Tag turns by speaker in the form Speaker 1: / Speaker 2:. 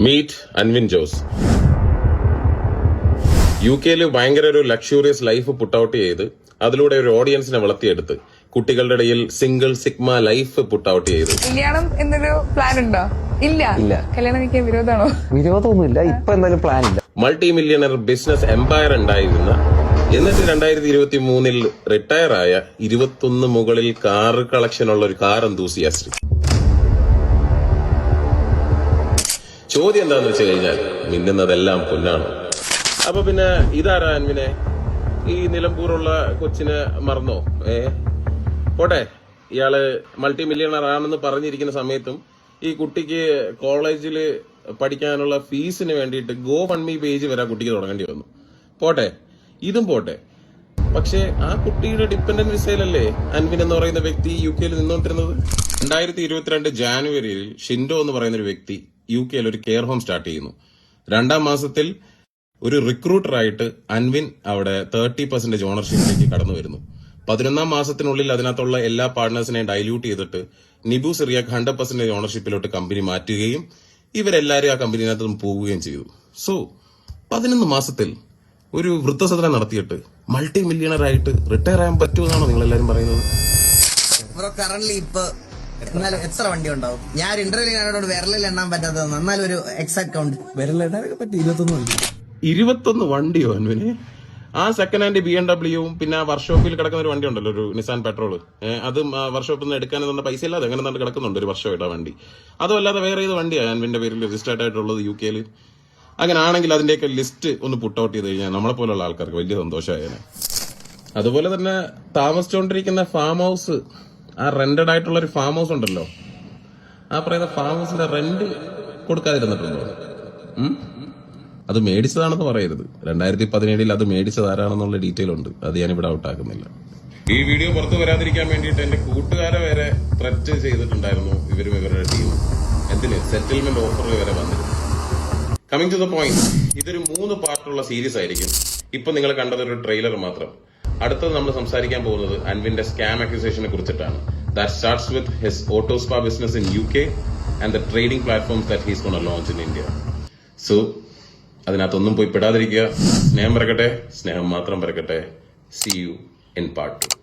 Speaker 1: Meet Anvin Jose. UK ഭയങ്കര ഒരു luxurious life put out ചെയ്ത് അതിലൂടെ ഒരു ഓഡിയൻസിനെ വളർത്തിയെടുത്ത് കുട്ടികളുടെ ഇടയിൽ single sigma life put out ചെയ്ത്.
Speaker 2: കല്യാണം എന്നൊരു പ്ലാൻ ഉണ്ടോ? ഇല്ല. കല്യാണം കഴിക്കാൻ വിരോധമാണോ?
Speaker 3: വിരോധമൊന്നുമില്ല. ഇപ്പൊ എന്തായാലും പ്ലാൻ ഇല്ല.
Speaker 1: മൾട്ടി മില്യണർ ബിസിനസ് എംപയർ ഉണ്ടായിരുന്ന, എന്നിട്ട് 2023 റിട്ടയർ ആയ 21 മുകളിൽ കാർ കളക്ഷൻ ഉള്ള ഒരു കാർ എന്തൂസിയാസ്റ്റ്. ചോദ്യം എന്താന്ന് വെച്ച് കഴിഞ്ഞാൽ മിന്നുന്നതെല്ലാം പൊന്നാണ്. അപ്പൊ പിന്നെ ഇതാരാ അൻവിനെ? ഈ നിലമ്പൂറുള്ള കൊച്ചിനെ മറന്നോ? പോട്ടെ, ഇയാള് മൾട്ടി മില്യണർ ആണെന്ന് പറഞ്ഞിരിക്കുന്ന സമയത്തും ഈ കുട്ടിക്ക് കോളേജിൽ പഠിക്കാനുള്ള ഫീസിന് വേണ്ടിയിട്ട് GoFundMe പേജ് വരെ കുട്ടിക്ക് തുടങ്ങേണ്ടി വന്നു. പോട്ടെ, ഇതും പോട്ടെ. പക്ഷെ ആ കുട്ടിയുടെ ഡിപ്പെൻഡന്റ് വിസയിലല്ലേ അൻവിൻ എന്ന് പറയുന്ന വ്യക്തി UK നിന്നോണ്ടിരുന്നത്. 2022 ജാനുവരിയിൽ ഷിൻഡോ എന്ന് പറയുന്ന ഒരു വ്യക്തി UK ഒരു കെയർ ഹോം സ്റ്റാർട്ട് ചെയ്യുന്നു. 2ാം മാസത്തിൽ ഒരു റിക്രൂട്ടറായിട്ട് അൻവിൻ അവിടെ 30% ഓണർഷിപ്പിലേക്ക് കടന്നു വരുന്നു. 11ാം മാസത്തിനുള്ളിൽ അതിനകത്തുള്ള എല്ലാ പാർട്ട്നേഴ്സിനെയും ഡൈല്യൂട്ട് ചെയ്തിട്ട് നിബു സിറിയാക്ക് 100% ഓണർഷിപ്പിലോട്ട് കമ്പനി മാറ്റുകയും ഇവരെല്ലാരും ആ കമ്പനിനകത്ത് പോവുകയും ചെയ്തു. സോ 11 മാസത്തിൽ ഒരു വൃദ്ധസദനം നടത്തിയിട്ട് മൾട്ടി മില്യണർ ആയിട്ട് റിട്ടയർ ആകാൻ പറ്റുമെന്നാണോ നിങ്ങൾ എല്ലാരും പറയുന്നത്?
Speaker 4: കറന്റ് ഇപ്പൊ എന്നാലും എത്ര വണ്ടി ഉണ്ടാവും? ഞാൻ ഇന്റർവ്യൂ കാണോട് വിരലിൽ എണ്ണാൻ പറ്റാത്തത്. എന്നാലും ഒരു എക്സാക്ട് കൗണ്ട്
Speaker 3: വിരലിടാനൊക്കെ പറ്റി
Speaker 1: 21 വണ്ടിയോ അൻവിന്? ആ സെക്കൻഡ് ഹാൻഡ് BMW പിന്നെ വർക്ക്ഷോപ്പിൽ കിടക്കുന്ന ഒരു വണ്ടി ഉണ്ടല്ലോ, ഒരു നിസാൻ പെട്രോൾ. അത് വർക്ക്ഷോപ്പിൽ നിന്ന് എടുക്കാൻ തന്നെ പൈസ ഇല്ലാതെ അങ്ങനെ തന്നെ കിടക്കുന്നുണ്ട് ഒരു വർഷമായിട്ട് ആ വണ്ടി. അതുമല്ലാതെ വേറെ ഏത് വണ്ടിയാണ് അൻവിന്റെ പേരിൽ രജിസ്റ്റേർഡ് ആയിട്ടുള്ളത് UK? അങ്ങനെ ആണെങ്കിൽ അതിന്റെയൊക്കെ ലിസ്റ്റ് ഒന്ന് പുട്ട് ഔട്ട് ചെയ്ത് കഴിഞ്ഞാൽ നമ്മളെ പോലുള്ള ആൾക്കാർക്ക് വലിയ സന്തോഷമായേനെ. അതുപോലെ തന്നെ താമസിച്ചുകൊണ്ടിരിക്കുന്ന ഫാം ഹൗസ്, ആ റെന്റഡ് ആയിട്ടുള്ള ഒരു ഫാം ഹൗസ് ഉണ്ടല്ലോ, ആ പറയുന്ന ഫാം ഹൗസിന്റെ റെന്റ് കൊടുക്കാതിരുന്നിട്ടുണ്ടോ? അത് മേടിച്ചതാണെന്ന് പറയരുത്. 2017 അത് മേടിച്ചതാരാണെന്നുള്ള ഡീറ്റെയിൽ ഉണ്ട്. അത് ഞാനിവിടെ ഔട്ടാക്കുന്നില്ല. ഈ വീഡിയോ പുറത്തു വരാതിരിക്കാൻ വേണ്ടിയിട്ട് എന്റെ കൂട്ടുകാരെ വരെ ത്രെറ്റ് ചെയ്തിട്ടുണ്ടായിരുന്നു ഇവരും ഇവരുടെ ടീം. എന്തിന്? സെറ്റിൽമെന്റ് ഓഫറിൽ വരെ വന്നിരുന്നു. കമ്മിങ് ടു ദ പോയിന്റ്, ഇതൊരു 3 പാർട്ടുള്ള സീരീസ് ആയിരിക്കും. ഇപ്പൊ നിങ്ങൾ കണ്ടത് ഒരു ട്രെയിലർ മാത്രം. അടുത്തത് നമ്മൾ സംസാരിക്കാൻ പോകുന്നത് അൻവിന്റെ സ്കാം അക്യൂസേഷനെ കുറിച്ചിട്ടാണ്. That starts with his auto spa business in UK and the trading platforms that he's going to launch in India. So, അതിനകത്തൊന്നും പോയി പെടാതിരിക്കുക. സ്നേഹം പരക്കട്ടെ, സ്നേഹം മാത്രം പരക്കട്ടെ. See you in part 2.